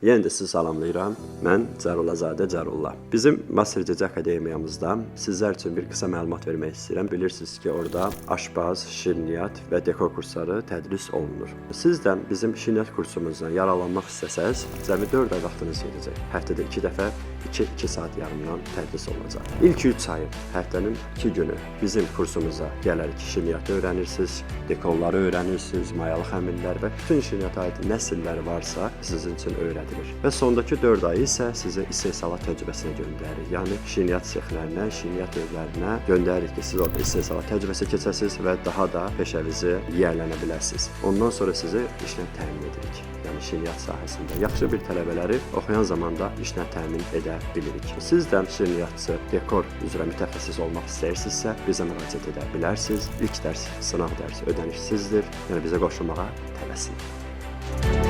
Yenə də sizi salamlayıram. Mən Cərullazadə Cərulla. Bizim Mastercə Akademiyamızda sizlər üçün bir qısa məlumat vermək istəyirəm. Bilirsiniz ki, orada aşpaz, şirniyyat və dekor kursları tədris olunur. Siz də bizim şirniyyat kursumuzdan yararlanmaq istəsəz, cəmi 4 ay vaxtınız gedəcək. Həftədə 2 dəfə 2 saat yarımdan tədris olacaq. İlk 3 ayı, həftənin 2 günü bizim kursumuza gələrək şirniyyatı öyrənirsiniz, dekorları öyrənirsiniz, mayalı xəmirlər və bütün şirniyyata aid nəsilləri varsa sizin üçün öyrədilir. Və sondakı 4 ay isə sizi istehsalat təcrübəsinə göndəririk. Yəni şirniyyat sexlərinə, şirniyyat evlərinə göndəririk ki, siz orada istehsalat təcrübəsi keçəsiniz və daha da peşəvizi yiyələnə bilərsiniz. Ondan sonra sizi işlə təmin edirik. Yəni şirniyyat sahəsində yaxşı bir tələbələri oxuyan zamanda işlə təmin edə bilirik. Siz də şirniyyatçı, dekor üzrə mütəxəssis olmaq istəyirsinizsə, bizə müraciət edə bilərsiniz. İlk dərs, sınaq dərsi ödənişsizdir. Yəni bizə qoşulmağa tələsin.